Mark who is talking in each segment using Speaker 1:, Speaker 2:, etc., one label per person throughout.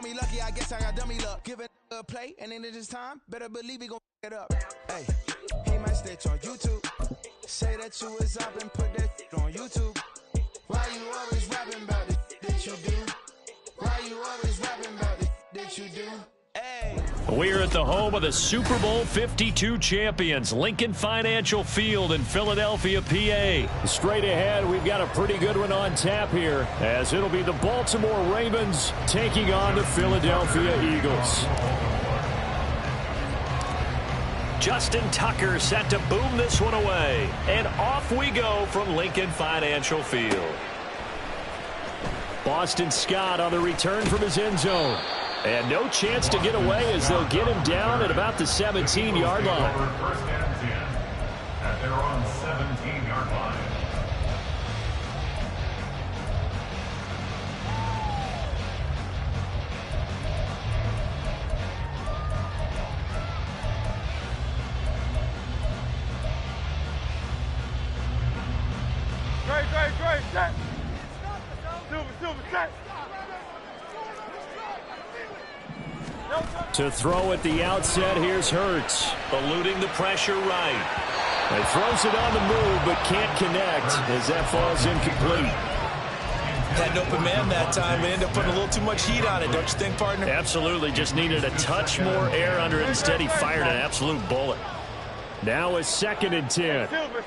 Speaker 1: me lucky, I guess I got dummy luck. Give it a play, and then this time, better believe he gon' it up. Hey, he might stitch on YouTube. Say that you was up and put that on YouTube. Why you always rapping about it that you do? Why you always rapping about it that you do? Hey.
Speaker 2: We're at the home of the Super Bowl 52 champions, Lincoln Financial Field in Philadelphia, PA. Straight ahead, we've got a pretty good one on tap here, as it'll be the Baltimore Ravens taking on the Philadelphia Eagles. Justin Tucker set to boom this one away. And off we go from Lincoln Financial Field. Boston Scott on the return from his end zone. And no chance to get away as they'll get him down at about the 17-yard line.
Speaker 3: First and 10 at their own 17-yard line.
Speaker 4: Great, set. Silver, set.
Speaker 2: To throw at the outset, here's Hurts, eluding the pressure right. He throws it on the move, but can't connect as that falls incomplete.
Speaker 5: Had an open man that time, but ended up putting a little too much heat on it, don't you think, partner?
Speaker 2: Absolutely, just needed a touch more air under it. Instead, he fired an absolute bullet. Now a 2nd and 10.
Speaker 4: Silver.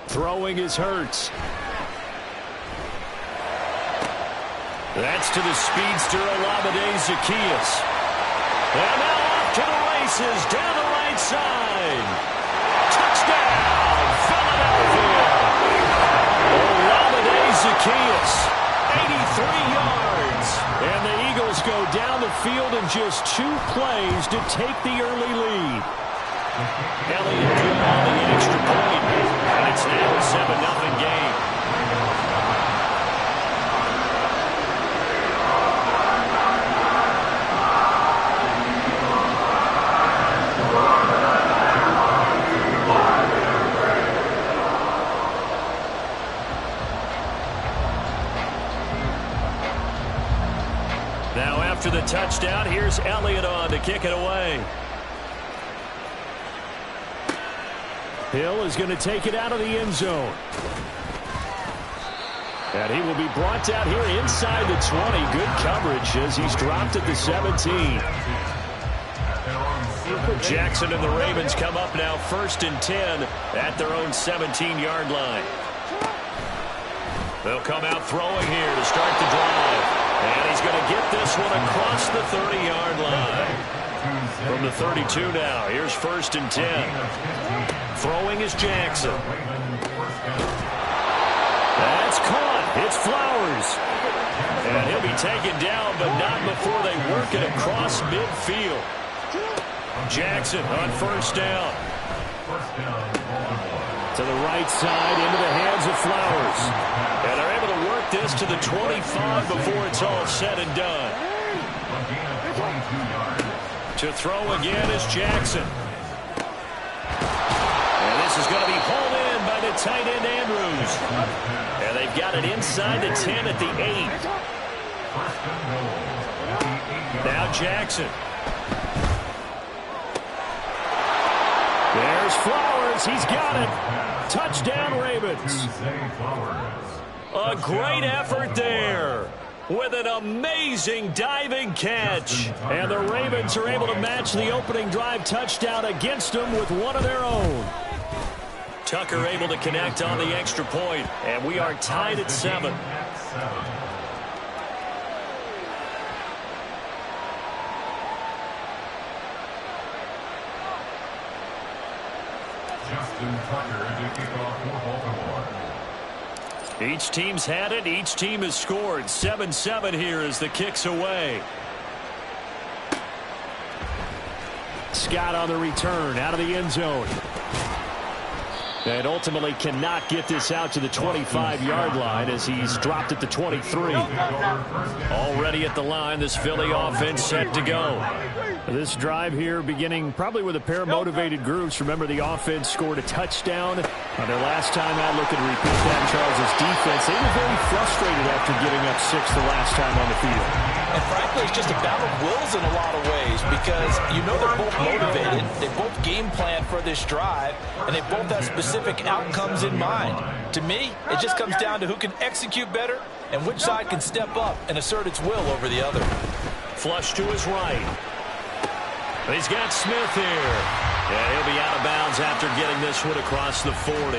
Speaker 2: Throwing is Hurts. That's to the speedster, Olamide Zaccheaus. And now off to the races, down the right side. Touchdown, Philadelphia. Olamide Zaccheaus, 83 yards. And the Eagles go down the field in just 2 plays to take the early lead. Elliott drew on the extra point, and it's now a 7-0 game. Now after the touchdown, here's Elliott on to kick it away. Hill is going to take it out of the end zone. And he will be brought down here inside the 20. Good coverage as he's dropped at the 17. Jackson and the Ravens come up now 1st and 10 at their own 17-yard line. They'll come out throwing here to start the drive. And he's going to get this one across the 30-yard line. From the 32 now, here's 1st and 10. Throwing is Jackson. That's caught. It's Flowers. And he'll be taken down, but not before they work it across midfield. Jackson on 1st down. To the right side, into the hands of Flowers. And they're able to work this to the 25 before it's all said and done. To throw again is Jackson. And this is going to be hauled in by the tight end Andrews. And they've got it inside the 10 at the 8. Now Jackson. There's Flowers. He's got it. Touchdown, Ravens. A great effort there with an amazing diving catch. And the Ravens are able to match the opening drive touchdown against them with one of their own. Tucker able to connect on the extra point, and we are tied at 7.
Speaker 3: Justin Tucker to kick off for Baltimore.
Speaker 2: Each team's had it. Each team has scored. 7-7 here as the kick's away. Scott on the return out of the end zone. And ultimately cannot get this out to the 25-yard line as he's dropped at the 23. Already at the line, this Philly offense set to go. This drive here beginning probably with a pair of motivated groups. Remember, the offense scored a touchdown Their last time out, look at repeat that, Charles' defense. They were very frustrated after giving up 6 the last time on the field.
Speaker 5: And frankly, it's just a battle of wills in a lot of ways because you know they're both motivated. They both game plan for this drive, and they both have specific outcomes in mind. To me, it just comes down to who can execute better and which side can step up and assert its will over the other.
Speaker 2: Flush to his right. He's got Smith here. Yeah, he'll be out of bounds after getting this one across the 40.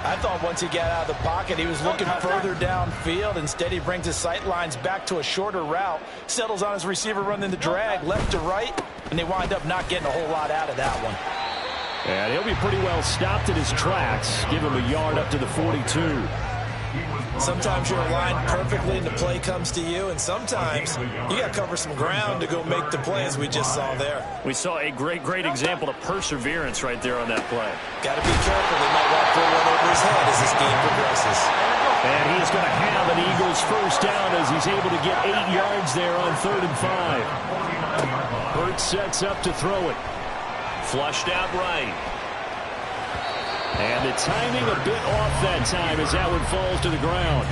Speaker 5: I thought once he got out of the pocket, he was looking further downfield. Instead, he brings his sight lines back to a shorter route, settles on his receiver running the drag left to right, and they wind up not getting a whole lot out of that one.
Speaker 2: And he'll be pretty well stopped in his tracks. Give him a yard up to the 42.
Speaker 5: Sometimes you're aligned perfectly and the play comes to you, and sometimes you got to cover some ground to go make the play, as we just saw there.
Speaker 2: We saw a great example of perseverance right there on that play.
Speaker 5: Got to be careful. They might want to throw one over his head as this game progresses.
Speaker 2: And he is going to have an Eagles first down as he's able to get 8 yards there on 3rd and 5. Hurts sets up to throw it. Flushed out right. And the timing a bit off that time as that one falls to the ground.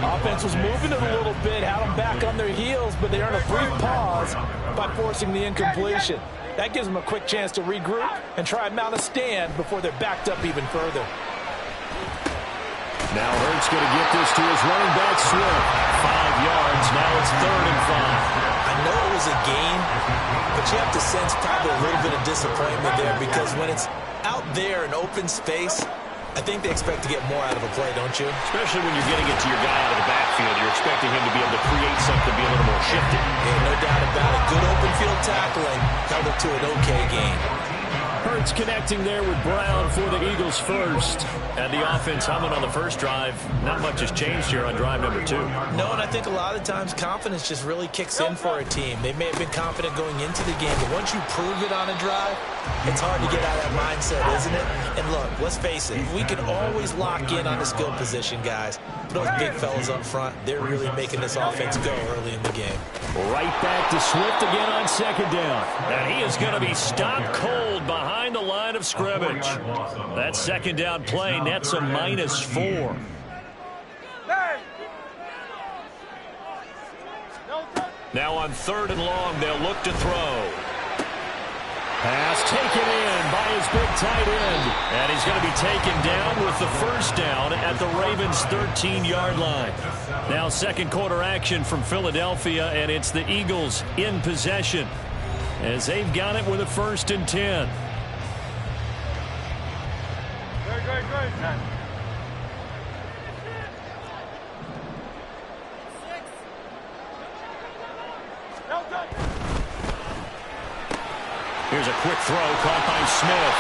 Speaker 5: Offense was moving it a little bit, had them back on their heels, but they earned a brief pause by forcing the incompletion. That gives them a quick chance to regroup and try and mount a stand before they're backed up even further.
Speaker 2: Now Hurts going to get this to his running back, Swift. 5 yards, now it's 3rd and 5.
Speaker 5: I know it was a gain, but you have to sense probably a little bit of disappointment there because when it's out there in open space, I think they expect to get more out of a play, don't you?
Speaker 2: Especially when you're getting it to your guy out of the backfield. You're expecting him to be able to create something, be a little more shifty.
Speaker 5: Yeah, no doubt about it. Good open field tackling held it to an okay gain.
Speaker 2: Hurts connecting there with Brown for the Eagles first. And the offense humming on the first drive. Not much has changed here on drive number 2.
Speaker 5: No, and I think a lot of times confidence just really kicks in for a team. They may have been confident going into the game, but once you prove it on a drive, it's hard to get out of that mindset, isn't it? And look, let's face it, we can always lock in on the skill position, guys. But those big fellas up front, they're really making this offense go early in the game.
Speaker 2: Right back to Swift again on 2nd down. And he is going to be stopped cold behind the line of scrimmage. That 2nd down play nets a -4. Now on 3rd and long, they'll look to throw. Pass taken in by his big tight end. And he's going to be taken down with the first down at the Ravens' 13-yard line. Now 2nd quarter action from Philadelphia, and it's the Eagles in possession as they've got it with a 1st and 10.
Speaker 4: Great.
Speaker 2: Here's a quick throw caught by Smith.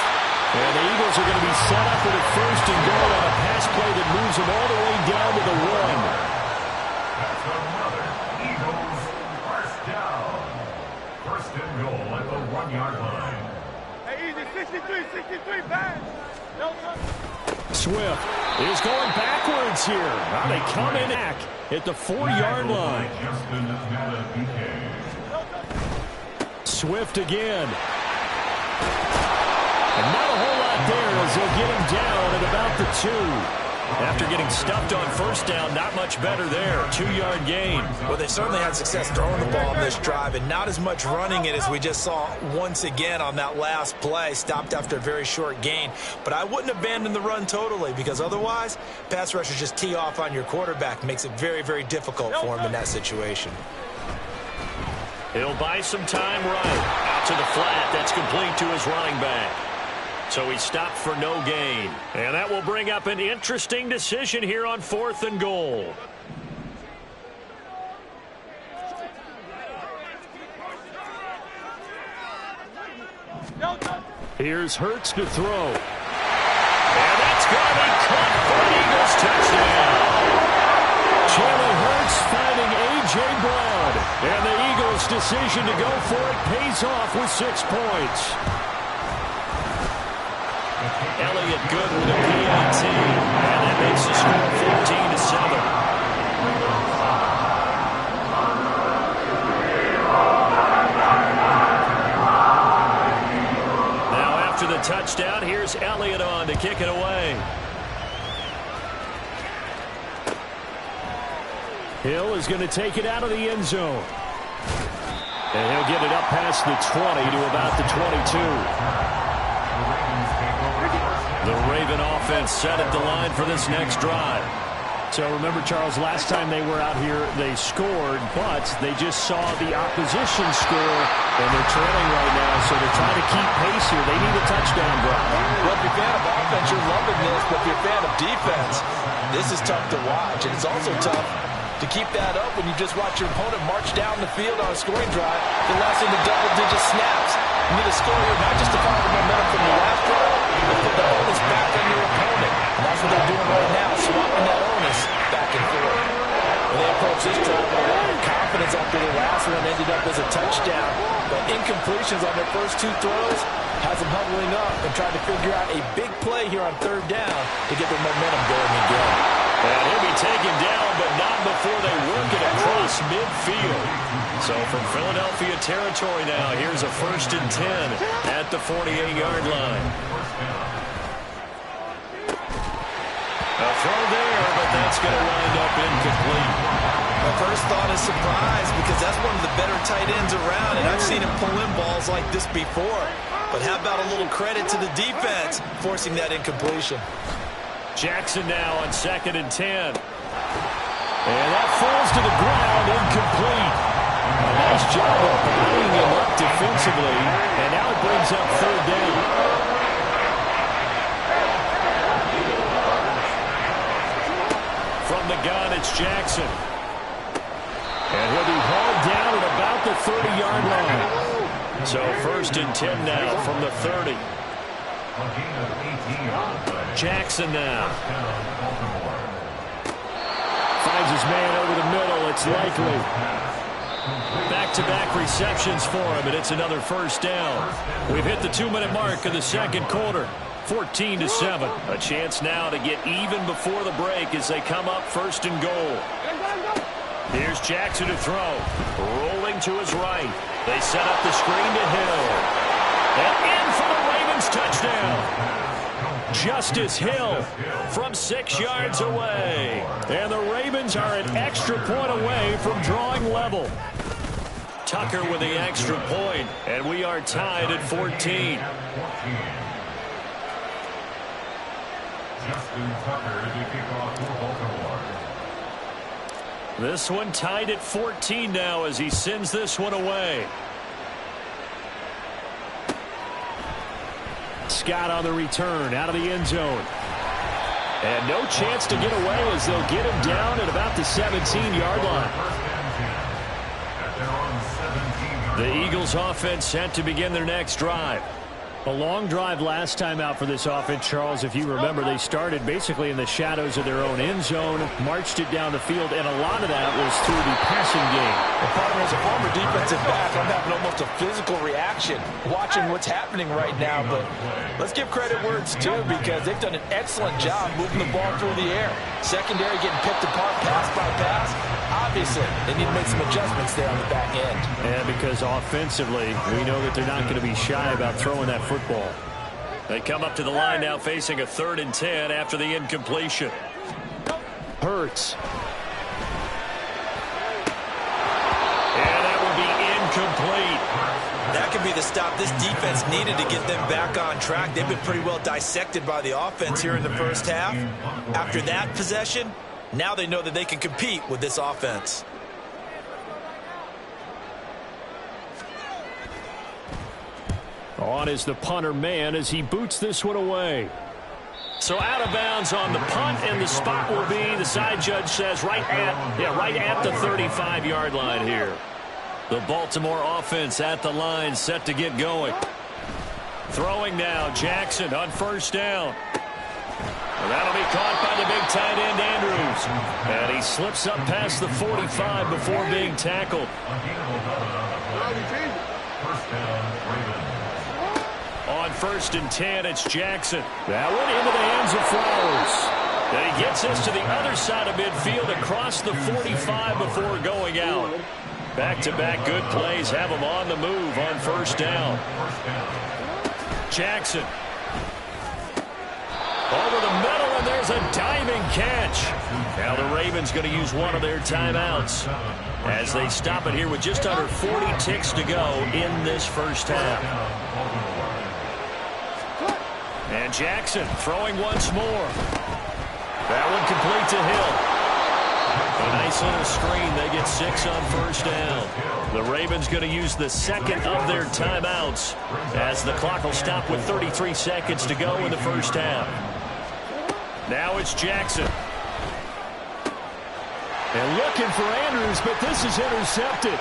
Speaker 2: And the Eagles are going to be set up with a 1st and goal on a pass play that moves them all the way down to the 1.
Speaker 3: That's another Eagles first down. 1st and goal at the 1-yard line.
Speaker 4: Hey, easy, 63, bang.
Speaker 2: Swift is going backwards here. Now they come in back at the 4-yard line. Swift again. And not a whole lot there as they'll get him down at about the 2. After getting stuffed on 1st down, not much better there. 2-yard gain.
Speaker 5: Well, they certainly had success throwing the ball on this drive and not as much running it as we just saw once again on that last play. Stopped after a very short gain. But I wouldn't abandon the run totally because otherwise, pass rushers just tee off on your quarterback. Makes it very, very difficult for him in that situation.
Speaker 2: He'll buy some time right. Out to the flat. That's complete to his running back. So he stopped for no gain. And that will bring up an interesting decision here on 4th and goal. Here's Hurts to throw. And that's going to be caught for an Eagles touchdown. Jalen Hurts finding A.J. Brown. And the Eagles' decision to go for it pays off with 6 points. Elliott good with a PAT, and that makes the score 14-7. Now after the touchdown, here's Here's Elliott on to kick it away. Hill is going to take it out of the end zone. And he'll get it up past the 20 to about the 22. The Raven offense set at the line for this next drive.
Speaker 6: So remember, Charles, last time they were out here, they scored, but they just saw the opposition score, and they're trailing right now, so they're trying to keep pace here. They need a touchdown drive.
Speaker 5: Well, if you're a fan of offense, you're loving this, but if you're a fan of defense, this is tough to watch, and it's also tough to keep that up when you just watch your opponent march down the field on a scoring drive, the last in the double-digit snaps. You need a score here, not just to follow the momentum from the last drive, but put the onus back on your opponent. And that's what they're doing right now, swapping that onus back and forth. When they approach this drive with a lot of confidence after the last one ended up as a touchdown, but incompletions on their first two throws has them huddling up and trying to figure out a big play here on third down to get their momentum going again.
Speaker 2: And he'll be taken down, but not before they work it across midfield. So from Philadelphia territory now, here's a 1st and 10 at the 48-yard line. A throw there, but that's going to wind up incomplete.
Speaker 5: My first thought is surprise, because that's one of the better tight ends around, and I've seen him pull in balls like this before. But how about a little credit to the defense forcing that incompletion?
Speaker 2: Jackson now on 2nd and 10. And that falls to the ground, incomplete. A nice job of buying him up defensively, and now it brings up 3rd down. From the gun, it's Jackson. And he'll be hauled down at about the 30-yard line. So 1st and 10 now from the 30. Jackson now. Finds his man over the middle. It's likely. Back-to-back receptions for him, and it's another 1st down. We've hit the 2-minute mark of the 2nd quarter. 14-7. A chance now to get even before the break as they come up 1st and goal. Here's Jackson to throw. Rolling to his right. They set up the screen to Hill. And in for the Ravens touchdown. Justice Hill from 6 yards away. And the Ravens are an extra point away from drawing level. Tucker with the extra point, and we are tied at 14.
Speaker 3: Justin Tucker to kick off for Baltimore.
Speaker 2: This one tied at 14 now as he sends this one away.
Speaker 6: Scott on the return out of the end zone.
Speaker 2: And no chance to get away as they'll get him down at about the 17-yard line. The Eagles offense set to begin their next drive.
Speaker 6: A long drive last time out for this offense, Charles. If you remember, they started basically in the shadows of their own end zone, marched it down the field, and a lot of that was through the passing game.
Speaker 5: Well, partner, as a former defensive back, I'm having almost a physical reaction watching what's happening right now. But let's give credit where it's due, because they've done an excellent job moving the ball through the air. Secondary getting picked apart pass by pass. Obviously, they need to make some adjustments there on the back end.
Speaker 6: And because offensively, we know that they're not going to be shy about throwing that football.
Speaker 2: They come up to the line now facing a 3rd and 10 after the incompletion.
Speaker 6: Hurts.
Speaker 2: And that will be incomplete.
Speaker 5: That could be the stop this defense needed to get them back on track. They've been pretty well dissected by the offense here in the first half. After that possession, now they know that they can compete with this offense.
Speaker 6: On is the punter man as he boots this one away.
Speaker 2: So out of bounds on the punt, and the spot will be, the side judge says, right at the 35-yard line here. The Baltimore offense at the line, set to get going. Throwing now, Jackson on 1st down. And that'll be caught by the big tight end, Andrews. And he slips up past the 45 before being tackled. On 1st and 10, it's Jackson. That one into the hands of Flowers. And he gets us to the other side of midfield across the 45 before going out. Back-to-back good plays have him on the move on 1st down. Jackson. Over the middle, and there's a diving catch. Now the Ravens going to use one of their timeouts as they stop it here with just under 40 ticks to go in this first half. And Jackson throwing once more. That one complete to Hill. A nice little screen. They get 6 on first down. The Ravens going to use the second of their timeouts as the clock will stop with 33 seconds to go in the first half. Now it's Jackson.
Speaker 6: And looking for Andrews, but this is intercepted.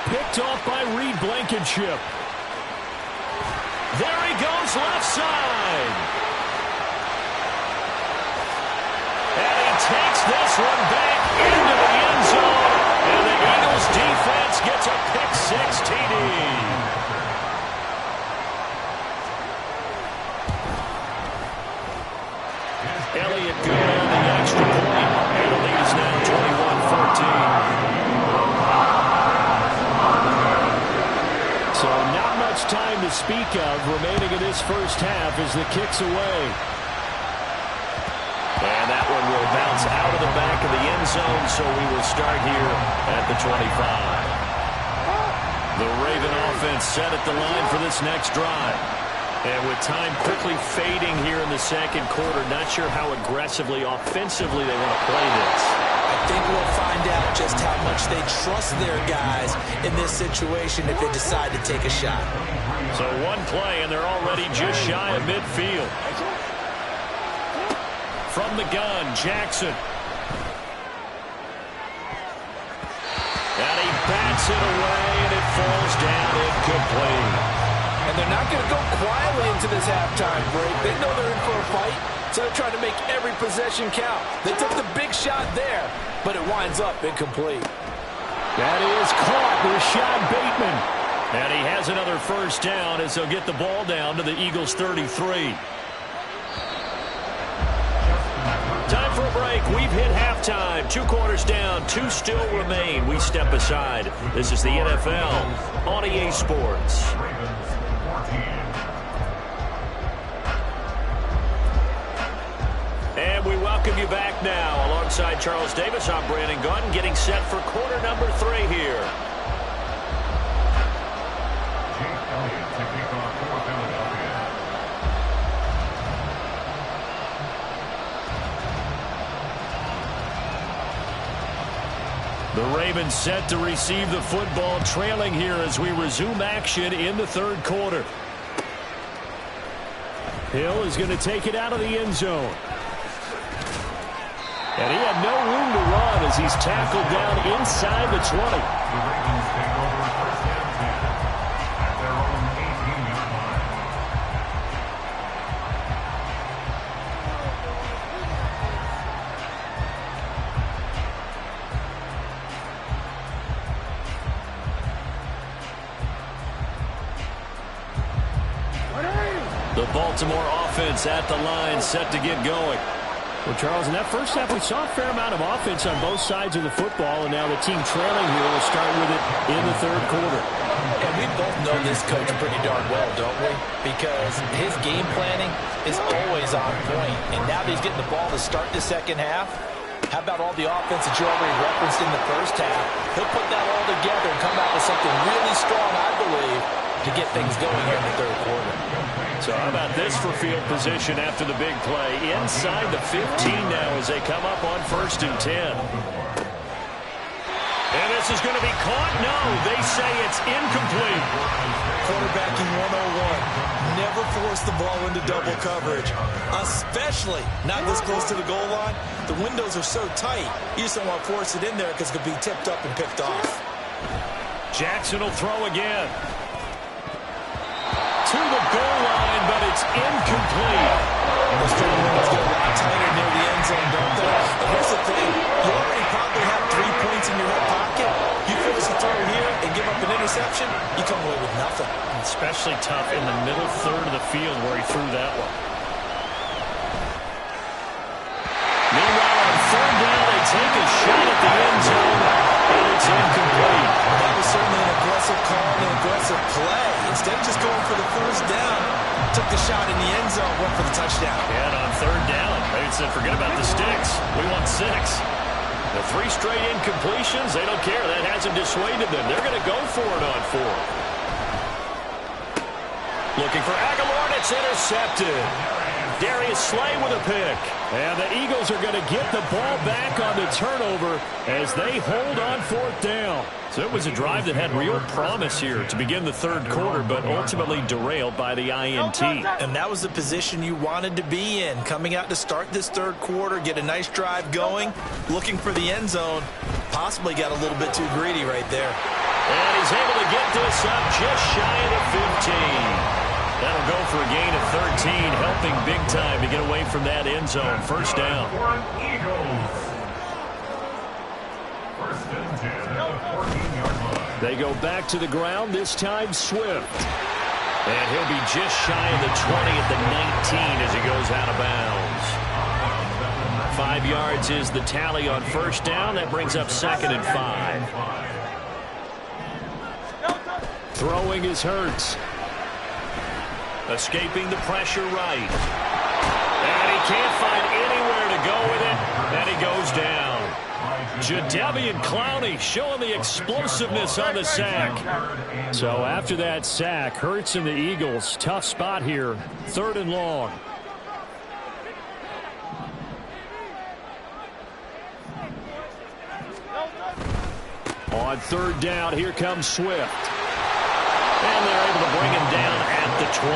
Speaker 6: Picked off by Reed Blankenship.
Speaker 2: There he goes left side. And he takes this one back into the end zone. And the Eagles defense gets a pick-6 TD. Elliott good on the extra point. And the lead is now 21-14.
Speaker 6: So not much time to speak of remaining in this first half as the kick's away.
Speaker 2: And that one will bounce out of the back of the end zone, so we will start here at the 25. The Raven offense set at the line for this next drive. And with time quickly fading here in the second quarter, not sure how aggressively, offensively they want to play this.
Speaker 5: I think we'll find out just how much they trust their guys in this situation if they decide to take a shot.
Speaker 2: So one play, and they're already just shy of midfield. From the gun, Jackson. And he bats it away, and it falls down incomplete.
Speaker 5: And they're not going to go quietly into this halftime break. They know they're in for a fight, so they're trying to make every possession count. They took the big shot there, but it winds up incomplete.
Speaker 6: That is caught, Rashad Bateman.
Speaker 2: And he has another first down as they'll get the ball down to the Eagles' 33. Time for a break. We've hit halftime. 2 quarters down. 2 still remain. We step aside. This is the NFL on EA Sports. And we welcome you back now. Alongside Charles Davis, I'm Brandon Gunn, getting set for quarter number 3 here. The Ravens set to receive the football, trailing here as we resume action in the third quarter.
Speaker 6: Hill is going to take it out of the end zone. And he had no room to run as he's tackled down inside the 20.
Speaker 3: The Ravens take over first and 10 at their own 18-yard line.
Speaker 2: The Baltimore offense at the line, set to get going.
Speaker 6: Well, Charles, in that first half, we saw a fair amount of offense on both sides of the football, and now the team trailing here will start with it in the third quarter.
Speaker 5: And we both know this coach pretty darn well, don't we? Because his game planning is always on point. And now that he's getting the ball to start the second half, how about all the offense that you already referenced in the first half? He'll put that all together and come out with something really strong, I believe, to get things going here in the third quarter.
Speaker 2: So how about this for field position after the big play? Inside the 15 now as they come up on 1st and 10. And this is going to be caught? No, they say it's incomplete.
Speaker 5: Quarterbacking 101. Never force the ball into double coverage, especially not this close to the goal line. The windows are so tight, you just don't want to force it in there because it could be tipped up and picked off.
Speaker 2: Jackson will throw again. To the goal line, but it's incomplete.
Speaker 5: Those strong windows get a lot tighter near the end zone, don't they? But here's the thing. You already probably have 3 points in your hip pocket. You force a throw here and give up an interception, you come away with nothing.
Speaker 2: Especially tough in the middle third of the field where he threw that one. Meanwhile, on 3rd down, they take a shot at the end zone, and it's incomplete.
Speaker 5: That was certainly an aggressive call and an aggressive play. Instead of just going for the first down, took the shot in the end zone, went for the touchdown.
Speaker 2: And on 3rd completions, they don't care. That hasn't dissuaded them. They're going to go for it on fourth. Looking for Aguilar, and it's intercepted. Darius Slay with a pick. And the Eagles are going to get the ball back on the turnover as they hold on fourth down. So it was a drive that had real promise here to begin the third quarter, but ultimately derailed by the INT.
Speaker 5: And that was the position you wanted to be in. Coming out to start this third quarter, get a nice drive going, looking for the end zone. Possibly got a little bit too greedy right there.
Speaker 2: And he's able to get this up just shy of the 15. That'll go for a gain of 13, helping big time to get away from that end zone. First down.
Speaker 3: First and 10 at the 14-yard line.
Speaker 2: They go back to the ground, this time Swift. And he'll be just shy of the 20 at the 19 as he goes out of bounds. 5 yards is the tally on first down. That brings up second and 5. Throwing is Hurts. Escaping the pressure right. And he can't find anywhere to go with it. And he goes down. Jadeveon Clowney showing the explosiveness on the sack. So after that sack, Hurts and the Eagles, tough spot here. Third and long. On third down, here comes Swift. And they're able to bring him down at the 20.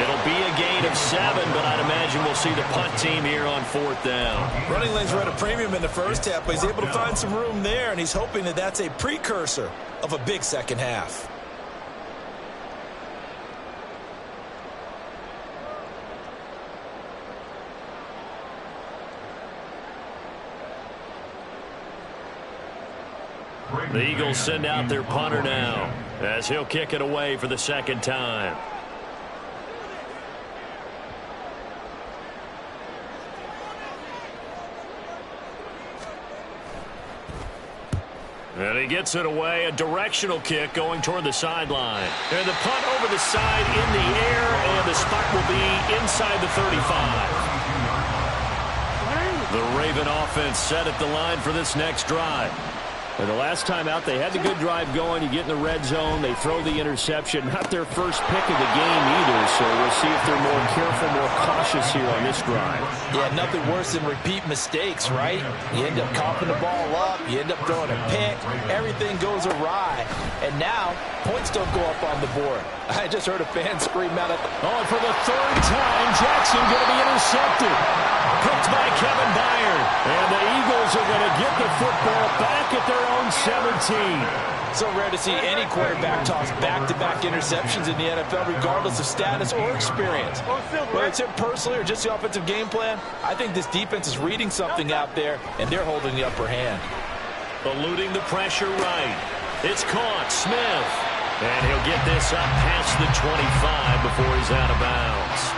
Speaker 2: It'll be a gain of 7, but I'd imagine we'll see the punt team here on fourth down.
Speaker 5: Running lanes were at a premium in the first half, but he's able to find some room there, and he's hoping that that's a precursor of a big second half.
Speaker 2: The Eagles send out their punter now as he'll kick it away for the second time. And he gets it away, a directional kick going toward the sideline. And the punt over the side in the air, and the spot will be inside the 35. The Raven offense set at the line for this next drive. And the last time out, they had the good drive going. You get in the red zone, they throw the interception. Not their first pick of the game either, so we'll see if they're more careful, more cautious here on this drive.
Speaker 5: Yeah, nothing worse than repeat mistakes, right? You end up coughing the ball up, you end up throwing a pick, everything goes awry. And now, points don't go up on the board. I just heard a fan scream out at
Speaker 2: and for the third time, Jackson going to be intercepted. Picked by Kevin Byard. And the Eagles are going to get the football back at their own 17.
Speaker 5: So rare to see any quarterback toss back-to-back interceptions in the NFL, regardless of status or experience. Whether it's him personally or just the offensive game plan, I think this defense is reading something out there, and they're holding the upper hand.
Speaker 2: Eluding the pressure right. It's caught. Smith. And he'll get this up past the 25 before he's out of bounds.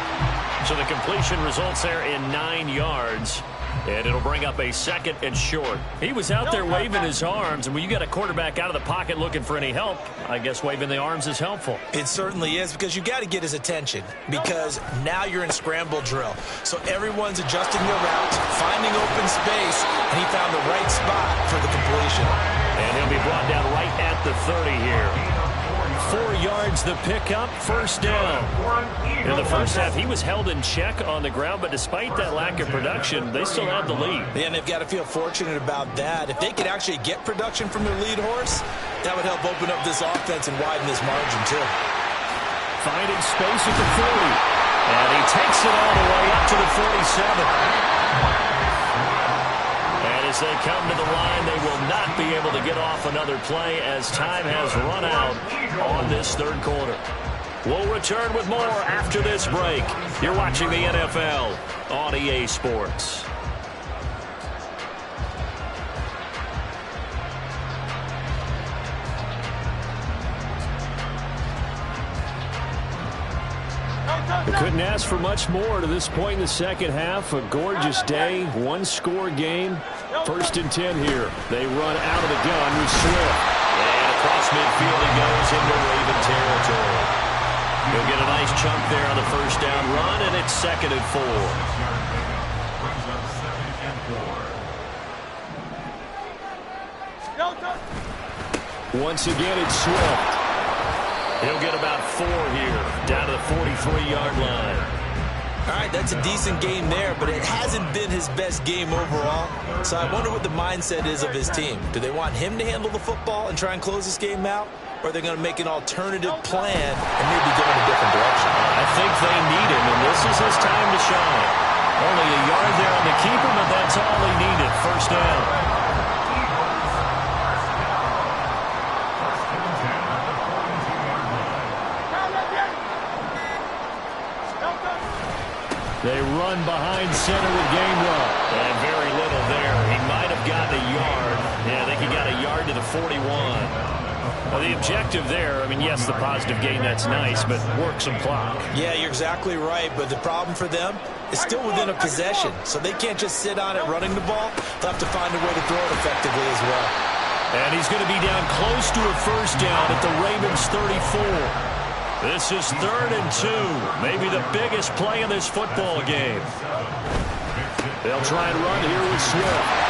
Speaker 2: So the completion results there in 9 yards. And it'll bring up a second and short. He was out there waving his arms, and when you got a quarterback out of the pocket looking for any help, I guess waving the arms is helpful.
Speaker 5: It certainly is, because you got to get his attention, because now you're in scramble drill. So everyone's adjusting their routes, finding open space, and he found the right spot for the completion.
Speaker 2: And he'll be brought down right at the 30 here. 4 yards the pickup, first down. In the first half, he was held in check on the ground, but despite that lack of production, they still had the lead.
Speaker 5: And they've got to feel fortunate about that. If they could actually get production from their lead horse, that would help open up this offense and widen this margin too.
Speaker 2: Finding space at the 40. And he takes it all the way up to the 47. As they come to the line, they will not be able to get off another play as time has run out on this third quarter. We'll return with more after this break. You're watching the NFL on EA Sports. We couldn't ask for much more to this point in the second half. A gorgeous day, one-score game. First and 10 here. They run out of the gun with Swift. And across midfield he goes into Raven territory. He'll get a nice chunk there on the first down run, and it's second and 4. Once again, it's Swift. He'll get about 4 here, down to the 43-yard line.
Speaker 5: All right, that's a decent game there, but it hasn't been his best game overall. So I wonder what the mindset is of his team. Do they want him to handle the football and try and close this game out? Or are they going to make an alternative plan and maybe go in a different direction?
Speaker 2: I think they need him, and this is his time to shine. Only a yard there on the keeper, but that's all he needed. First down. They run behind center with Gainwell. And very little there. He might have gotten a yard. Yeah, I think he got a yard to the 41. Well, the objective there, I mean, yes, the positive gain, that's nice, but work some clock.
Speaker 5: Yeah, you're exactly right, but the problem for them is still within a possession, so they can't just sit on it running the ball. They'll have to find a way to throw it effectively as well.
Speaker 2: And he's going to be down close to a first down at the Ravens' 34. This is 3rd and 2, maybe the biggest play in this football game. They'll try and run here with Swift.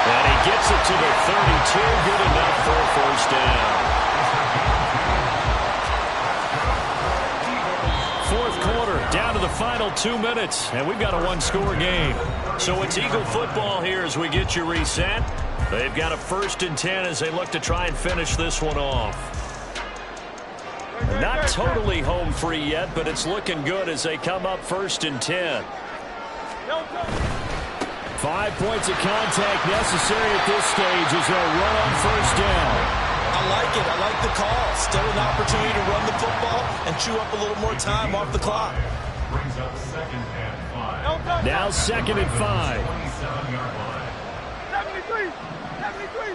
Speaker 2: And he gets it to the 32, good enough for a first down. 4th quarter, down to the final 2 minutes, and we've got a 1-score game. So it's Eagle football here as we get you reset. They've got a 1st and 10 as they look to try and finish this one off. Not totally home free yet, but it's looking good as they come up 1st and 10. 5 points of contact necessary at this stage as they'll run on 1st down.
Speaker 5: I like it. I like the call. Still an opportunity to run the football and chew up a little more time off the clock.
Speaker 3: Brings up 2nd and 5.
Speaker 2: Now 2nd and 5.
Speaker 4: 73. 73.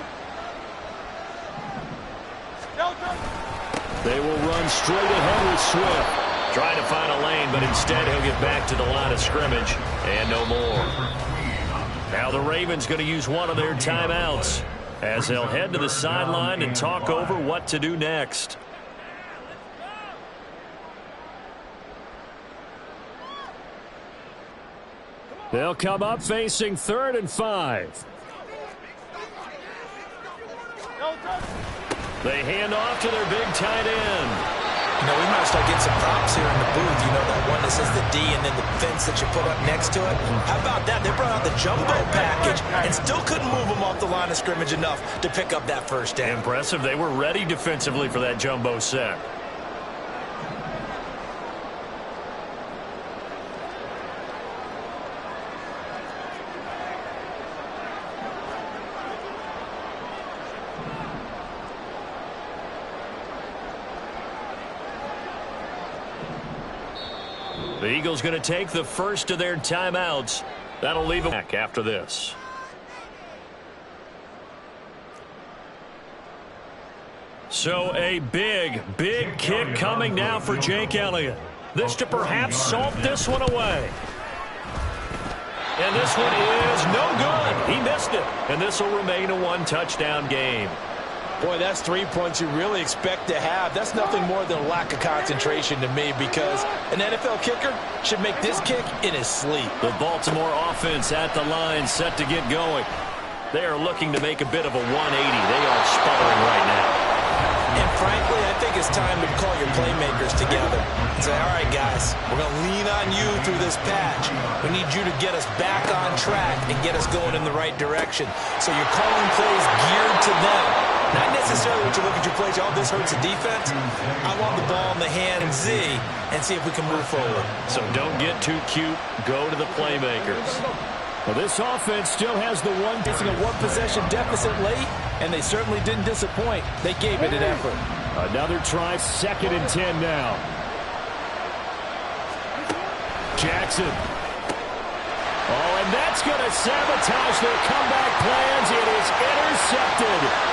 Speaker 2: They will run straight ahead with Swift. Trying to find a lane, but instead he'll get back to the line of scrimmage and no more. Now the Ravens going to use one of their timeouts as they'll head to the sideline and talk over what to do next. They'll come up facing 3rd and 5. They hand off to their big tight end.
Speaker 5: You know, we might start getting some props here in the booth. You know, that one that says the D and then the fence that you put up next to it. How about that? They brought out the jumbo package and still couldn't move them off the line of scrimmage enough to pick up that first down.
Speaker 2: Impressive. They were ready defensively for that jumbo set. The Eagles going to take the first of their timeouts. That'll leave them back after this. So a big kick coming now for Jake Elliott. This to perhaps salt this one away. And this one is no good. He missed it. And this will remain a 1-touchdown game.
Speaker 5: Boy, that's 3 points you really expect to have. That's nothing more than a lack of concentration to me because an NFL kicker should make this kick in his sleep.
Speaker 2: The Baltimore offense at the line set to get going. They are looking to make a bit of a 180. They are sputtering right now.
Speaker 5: And frankly, I think it's time to call your playmakers together and say, all right, guys, we're going to lean on you through this patch. We need you to get us back on track and get us going in the right direction. So you're calling plays geared to them. Not necessarily what you look at your plays, oh, this hurts the defense. I want the ball in the hand and Z and see if we can move forward.
Speaker 2: So don't get too cute. Go to the playmakers.
Speaker 6: Well, this offense still has the facing a one-possession deficit late, and they certainly didn't disappoint. They gave it an effort. Another try, 2nd and 10 now. Jackson. Oh, and that's going to sabotage their comeback plans. It is intercepted.